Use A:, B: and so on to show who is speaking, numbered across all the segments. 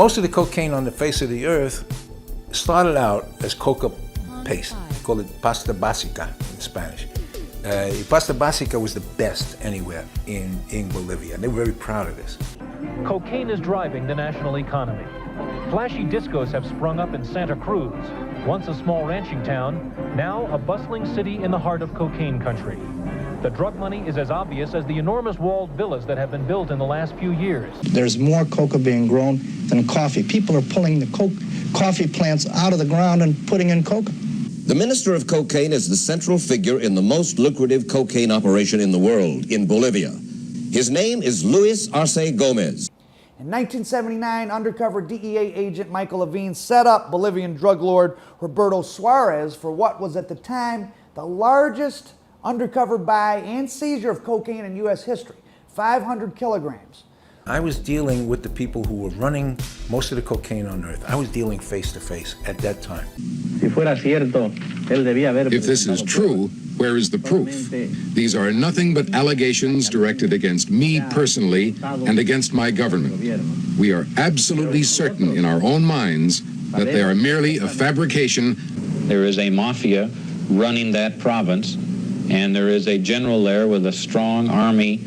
A: Most of the cocaine on the face of the earth started out as coca paste. They call it pasta básica in Spanish. Pasta básica was the best anywhere in Bolivia. They were very proud of this.
B: Cocaine is driving the national economy. Flashy discos have sprung up in Santa Cruz, once a small ranching town, now a bustling city in the heart of cocaine country. The drug money is as obvious as the enormous walled villas that have been built in the last few years.
C: There's more coca being grown than coffee. People are pulling the coffee plants out of the ground and putting in coca.
D: The Minister of Cocaine is the central figure in the most lucrative cocaine operation in the world, in Bolivia. His name is Luis Arce Gomez.
E: In 1979, undercover DEA agent Michael Levine set up Bolivian drug lord Roberto Suarez for what was at the time the largest undercover buy and seizure of cocaine in U.S. history, 500 kilograms.
A: I was dealing with the people who were running most of the cocaine on earth. I was dealing face to face at that time.
F: If this is true, where is the proof? These are nothing but allegations directed against me personally and against my government. We are absolutely certain in our own minds that they are merely a fabrication.
G: There is a mafia running that province, and there is a general there with a strong army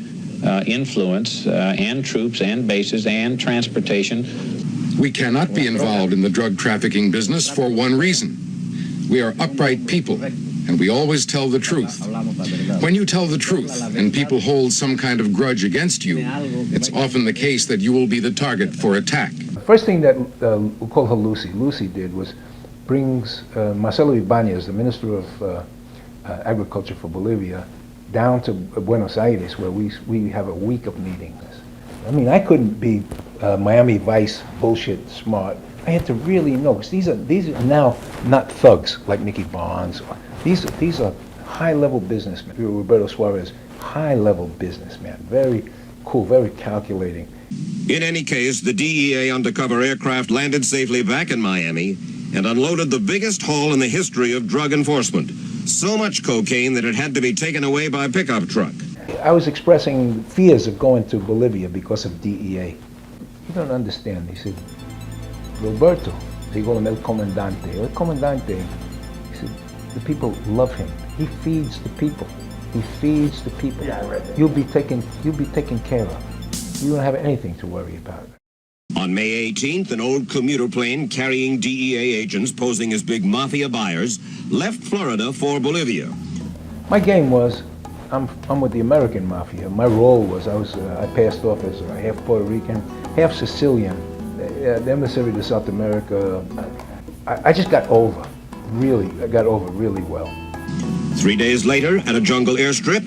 G: influence and troops and bases and transportation.
F: We cannot be involved in the drug trafficking business for one reason. We are upright people, and we always tell the truth. When you tell the truth and people hold some kind of grudge against you, it's often the case that you will be the target for attack.
A: The first thing that we call her Lucy did was brings Marcelo Ibanez, the Minister of Agriculture for Bolivia, down to Buenos Aires, where we have a week of meetings. I mean, I couldn't be Miami Vice bullshit smart. I had to really know, because these are now not thugs like Nicky Barnes. These are high-level businessmen. Roberto Suarez, high-level businessman, very cool, very calculating.
D: In any case, the DEA undercover aircraft landed safely back in Miami and unloaded the biggest haul in the history of drug enforcement. So much cocaine that it had to be taken away by pickup truck.
A: I was expressing fears of going to Bolivia because of DEA. You don't understand. He said, Roberto, digo el comandante. El comandante, he said, the people love him. He feeds the people. He feeds the people. Yeah, I read that. You'll be taken care of. You don't have anything to worry about.
D: On May 18th, an old commuter plane carrying DEA agents posing as big mafia buyers left Florida for Bolivia.
A: My game was, I'm with the American mafia. My role was I passed off as half Puerto Rican, half Sicilian, the emissary to South America. I just got over, really. I got over really well.
D: 3 days later, at a jungle airstrip,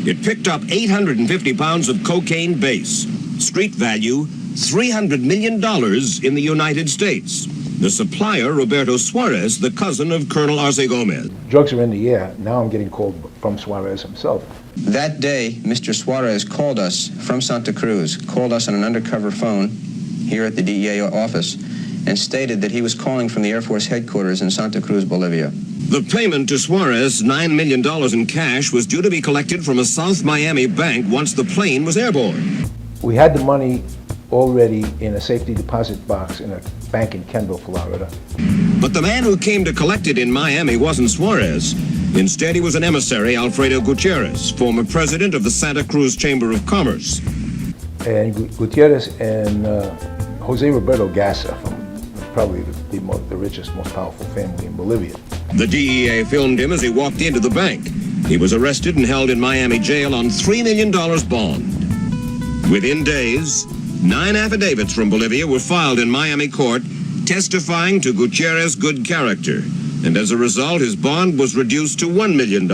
D: it picked up 850 pounds of cocaine base. Street value, $300 million in the United States. The supplier, Roberto Suarez, the cousin of Colonel Arce Gomez.
A: Drugs are in the air. Now I'm getting called from Suarez himself.
H: That day, Mr. Suarez called us from Santa Cruz, called us on an undercover phone here at the DEA office, and stated that he was calling from the Air Force headquarters in Santa Cruz, Bolivia.
D: The payment to Suarez, $9 million in cash, was due to be collected from a South Miami bank once the plane was airborne.
A: We had the money already in a safety deposit box in a bank in Kendall, Florida.
D: But the man who came to collect it in Miami wasn't Suarez. Instead, he was an emissary, Alfredo Gutierrez, former president of the Santa Cruz Chamber of Commerce.
A: And Gutierrez and Jose Roberto Gassa, from probably the richest, most powerful family in Bolivia.
D: The DEA filmed him as he walked into the bank. He was arrested and held in Miami jail on $3 million bond. Within days, 9 affidavits from Bolivia were filed in Miami court testifying to Gutierrez's good character. And as a result, his bond was reduced to $1 million.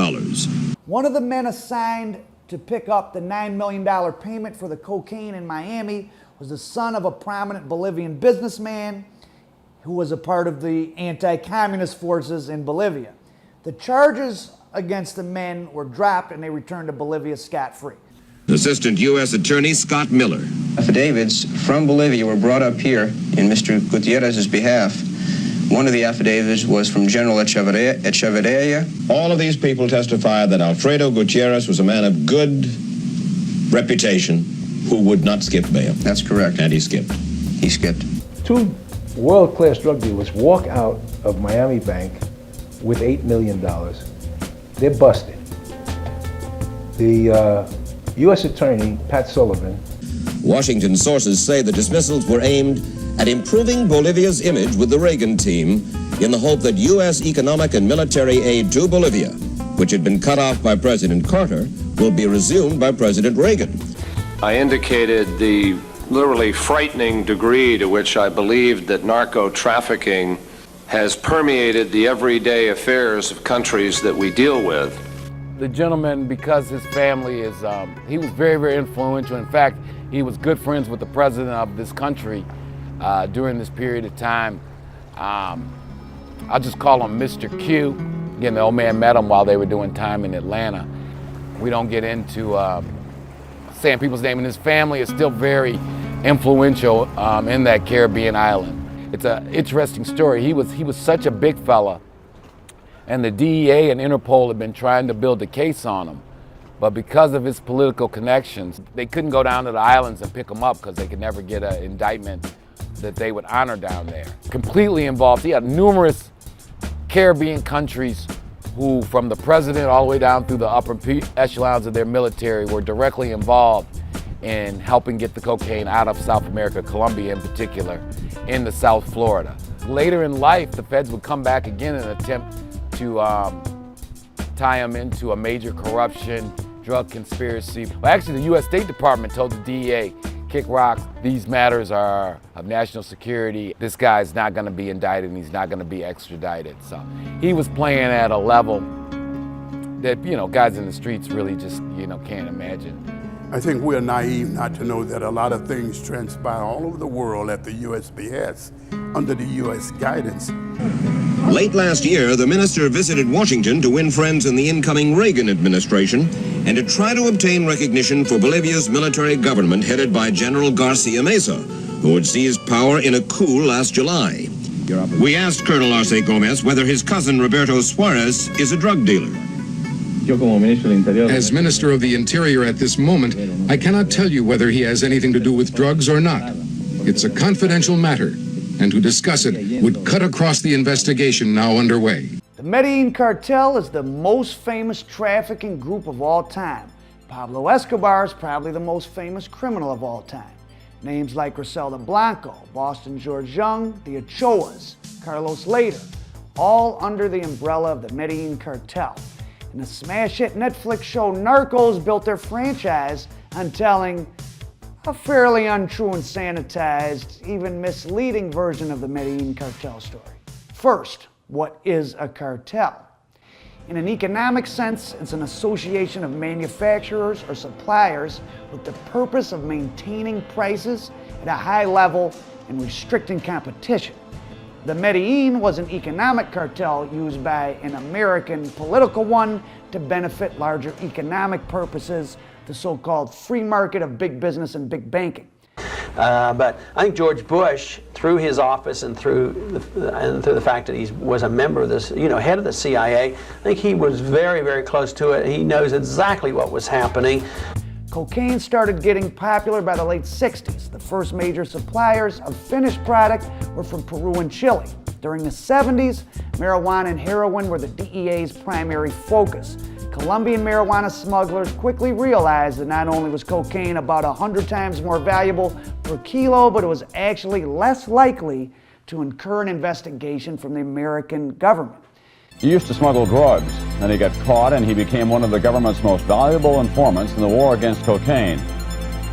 E: One of the men assigned to pick up the $9 million payment for the cocaine in Miami was the son of a prominent Bolivian businessman who was a part of the anti-communist forces in Bolivia. The charges against the men were dropped and they returned to Bolivia scot-free.
D: Assistant U.S. Attorney Scott Miller.
H: Affidavits from Bolivia were brought up here in Mr. Gutierrez's behalf. One of the affidavits was from General Echeverria.
D: All of these people testified that Alfredo Gutierrez was a man of good reputation who would not skip bail.
H: That's correct.
D: And he skipped.
H: He skipped.
A: Two world-class drug dealers walk out of Miami Bank with $8 million. They're busted. The U.S. Attorney, Pat Sullivan.
D: Washington sources say the dismissals were aimed at improving Bolivia's image with the Reagan team in the hope that U.S. economic and military aid to Bolivia, which had been cut off by President Carter, will be resumed by President Reagan.
I: I indicated the literally frightening degree to which I believed that narco trafficking has permeated the everyday affairs of countries that we deal with.
J: The gentleman, because his family is, he was very, very influential. In fact, he was good friends with the president of this country during this period of time. I'll just call him Mr. Q. Again, the old man met him while they were doing time in Atlanta. We don't get into saying people's name, and his family is still very influential in that Caribbean island. It's an interesting story. He was such a big fella, and the DEA and Interpol had been trying to build a case on him. But because of his political connections, they couldn't go down to the islands and pick him up because they could never get an indictment that they would honor down there. Completely involved. He had numerous Caribbean countries who, from the president all the way down through the upper echelons of their military, were directly involved in helping get the cocaine out of South America, Colombia in particular, into South Florida. Later in life, the feds would come back again and attempt to tie him into a major corruption, drug conspiracy. Well, actually, the U.S. State Department told the DEA, kick rocks, these matters are of national security. This guy's not gonna be indicted and he's not gonna be extradited. So he was playing at a level that, guys in the streets really just, can't imagine.
K: I think we're naive not to know that a lot of things transpire all over the world at the U.S. behest, under the U.S. guidance.
D: Late last year, the minister visited Washington to win friends in the incoming Reagan administration and to try to obtain recognition for Bolivia's military government headed by General Garcia Mesa, who had seized power in a coup last July. We asked Colonel Arce Gomez whether his cousin Roberto Suarez is a drug dealer.
F: As Minister of the Interior at this moment, I cannot tell you whether he has anything to do with drugs or not. It's a confidential matter, and to discuss it would cut across the investigation now underway.
E: The Medellin cartel is the most famous trafficking group of all time. Pablo Escobar is probably the most famous criminal of all time. Names like Griselda Blanco, Boston George Young, the Ochoas, Carlos Later, all under the umbrella of the Medellin cartel. And the smash hit Netflix show Narcos built their franchise on telling a fairly untrue and sanitized, even misleading version of the Medellin cartel story. First, what is a cartel? In an economic sense, it's an association of manufacturers or suppliers with the purpose of maintaining prices at a high level and restricting competition. The Medellin was an economic cartel used by an American political one to benefit larger economic purposes, the so-called free market of big business and big banking.
L: But I think George Bush, through his office and through the fact that he was a member of this, head of the CIA, I think he was very, very close to it. He knows exactly what was happening.
E: Cocaine started getting popular by the late 60s. The first major suppliers of finished product were from Peru and Chile. During the 70s, marijuana and heroin were the DEA's primary focus. Colombian marijuana smugglers quickly realized that not only was cocaine about 100 times more valuable per kilo, but it was actually less likely to incur an investigation from the American government.
M: He used to smuggle drugs, and he got caught, and he became one of the government's most valuable informants in the war against cocaine.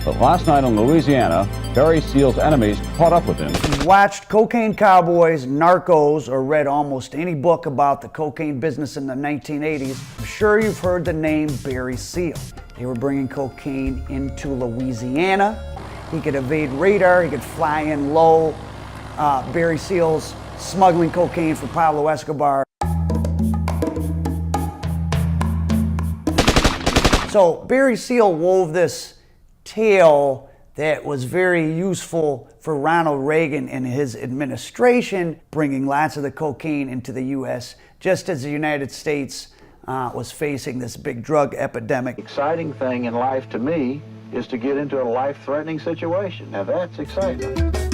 M: But last night in Louisiana, Barry Seal's enemies caught up with him.
E: If you watched Cocaine Cowboys, Narcos, or read almost any book about the cocaine business in the 1980s, I'm sure you've heard the name Barry Seal. They were bringing cocaine into Louisiana. He could evade radar, he could fly in low. Barry Seal's smuggling cocaine for Pablo Escobar. So Barry Seal wove this tale that was very useful for Ronald Reagan and his administration, bringing lots of the cocaine into the U.S., just as the United States was facing this big drug epidemic.
N: The exciting thing in life to me is to get into a life-threatening situation. Now that's exciting.